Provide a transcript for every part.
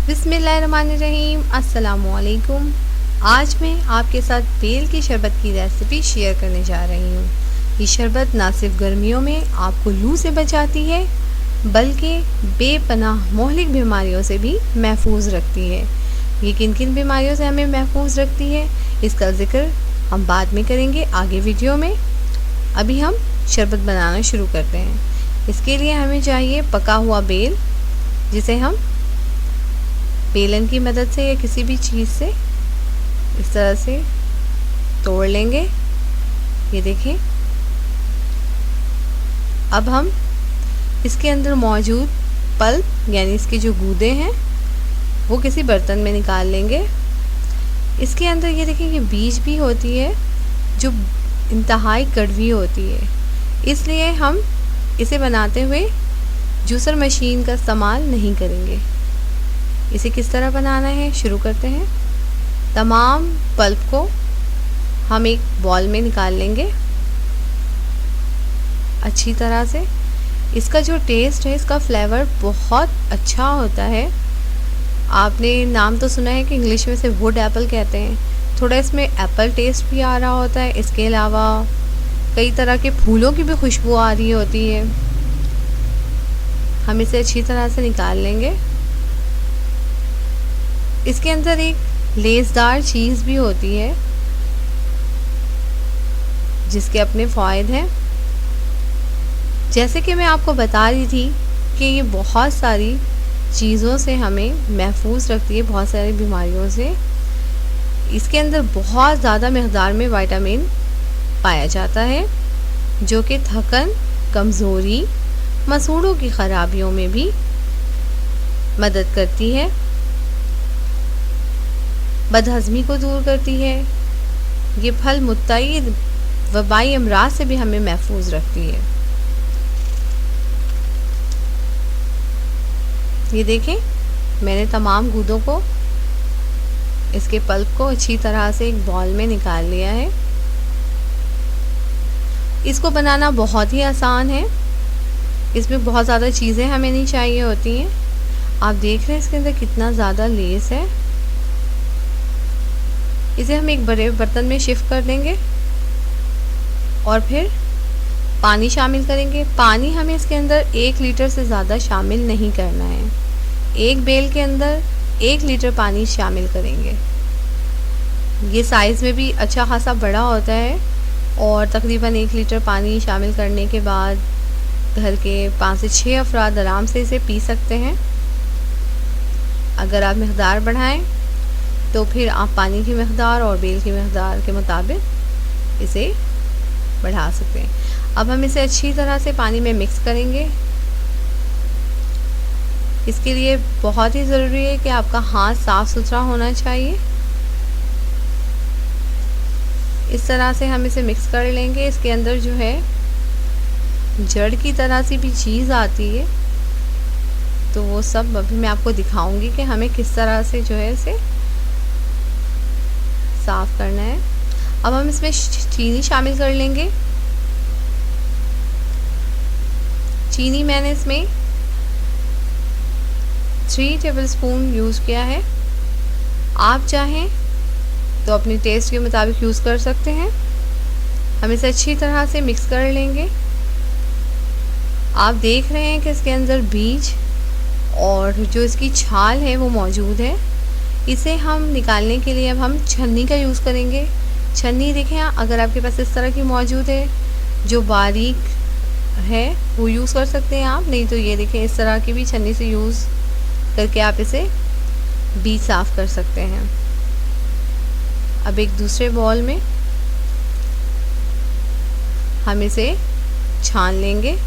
बिस्मिल्लाहिर्रहमानिर्रहीम। अस्सलामु अलैकुम। आज मैं आपके साथ बेल की शरबत की रेसिपी शेयर करने जा रही हूँ। ये शरबत ना सिर्फ गर्मियों में आपको लू से बचाती है बल्कि बेपनाह मुहलिक बीमारियों से भी महफूज रखती है। ये किन किन बीमारियों से हमें महफूज रखती है इसका ज़िक्र हम बाद में करेंगे आगे वीडियो में। अभी हम शरबत बनाना शुरू करते हैं। इसके लिए हमें चाहिए पका हुआ बेल, जिसे हम बेलन की मदद से या किसी भी चीज़ से इस तरह से तोड़ लेंगे। ये देखें। अब हम इसके अंदर मौजूद पल्प यानी इसके जो गूदे हैं वो किसी बर्तन में निकाल लेंगे। इसके अंदर ये देखें ये बीज भी होती है जो इंतहाई कड़वी होती है, इसलिए हम इसे बनाते हुए जूसर मशीन का इस्तेमाल नहीं करेंगे। इसे किस तरह बनाना है शुरू करते हैं। तमाम पल्प को हम एक बॉल में निकाल लेंगे अच्छी तरह से। इसका जो टेस्ट है, इसका फ्लेवर बहुत अच्छा होता है। आपने नाम तो सुना है कि इंग्लिश में से वुड एप्पल कहते हैं। थोड़ा इसमें एप्पल टेस्ट भी आ रहा होता है। इसके अलावा कई तरह के फूलों की भी खुशबू आ रही होती है। हम इसे अच्छी तरह से निकाल लेंगे। इसके अंदर एक लेसदार चीज़ भी होती है जिसके अपने फ़ायदे हैं। जैसे कि मैं आपको बता रही थी कि ये बहुत सारी चीज़ों से हमें महफूज रखती है, बहुत सारी बीमारियों से। इसके अंदर बहुत ज़्यादा मकदार में विटामिन पाया जाता है जो कि थकन, कमज़ोरी, मसूड़ों की ख़राबियों में भी मदद करती है, बदहज़मी को दूर करती है। ये फल मुत्तईद वबाई अमराज से भी हमें महफूज रखती है। ये देखें, मैंने तमाम गूदों को, इसके पल्प को अच्छी तरह से एक बॉल में निकाल लिया है। इसको बनाना बहुत ही आसान है। इसमें बहुत ज़्यादा चीज़ें हमें नहीं चाहिए होती हैं। आप देख रहे हैं इसके अंदर कितना ज़्यादा लेस है। इसे हम एक बड़े बर्तन में शिफ्ट कर देंगे और फिर पानी शामिल करेंगे। पानी हमें इसके अंदर 1 लीटर से ज़्यादा शामिल नहीं करना है। एक बेल के अंदर 1 लीटर पानी शामिल करेंगे। ये साइज़ में भी अच्छा खासा बड़ा होता है और तकरीबन 1 लीटर पानी शामिल करने के बाद घर के 5 से 6 अफराद आराम से इसे पी सकते हैं। अगर आप मकदार बढ़ाएं तो फिर आप पानी की मकदार और बेल की मकदार के मुताबिक इसे बढ़ा सकते हैं। अब हम इसे अच्छी तरह से पानी में मिक्स करेंगे। इसके लिए बहुत ही ज़रूरी है कि आपका हाथ साफ़ सुथरा होना चाहिए। इस तरह से हम इसे मिक्स कर लेंगे। इसके अंदर जो है जड़ की तरह सी भी चीज़ आती है, तो वो सब अभी मैं आपको दिखाऊंगी कि हमें किस तरह से जो है इसे साफ़ करना है। अब हम इसमें चीनी शामिल कर लेंगे। चीनी मैंने इसमें 3 टेबलस्पून यूज़ किया है। आप चाहें तो अपने टेस्ट के मुताबिक यूज़ कर सकते हैं। हम इसे अच्छी तरह से मिक्स कर लेंगे। आप देख रहे हैं कि इसके अंदर बीज और जो इसकी छाल है वो मौजूद है। इसे हम निकालने के लिए अब हम छन्नी का यूज़ करेंगे। छन्नी देखें, अगर आपके पास इस तरह की मौजूद है जो बारीक है वो यूज़ कर सकते हैं आप, नहीं तो ये देखें इस तरह की भी छन्नी से यूज़ करके आप इसे बीज साफ़ कर सकते हैं। अब एक दूसरे बॉल में हम इसे छान लेंगे।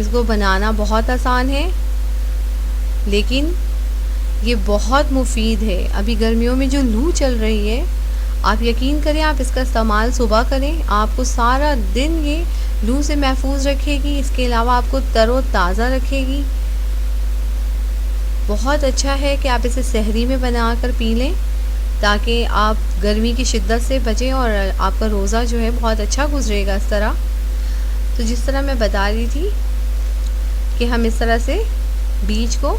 इसको बनाना बहुत आसान है लेकिन ये बहुत मुफीद है। अभी गर्मियों में जो लू चल रही है, आप यकीन करें आप इसका इस्तेमाल सुबह करें, आपको सारा दिन ये लू से महफूज रखेगी। इसके अलावा आपको तरोताज़ा रखेगी। बहुत अच्छा है कि आप इसे सहरी में बना कर पी लें ताकि आप गर्मी की शिद्दत से बचें और आपका रोज़ा जो है बहुत अच्छा गुजरेगा इस तरह। तो जिस तरह मैं बता रही थी कि हम इस तरह से बीज को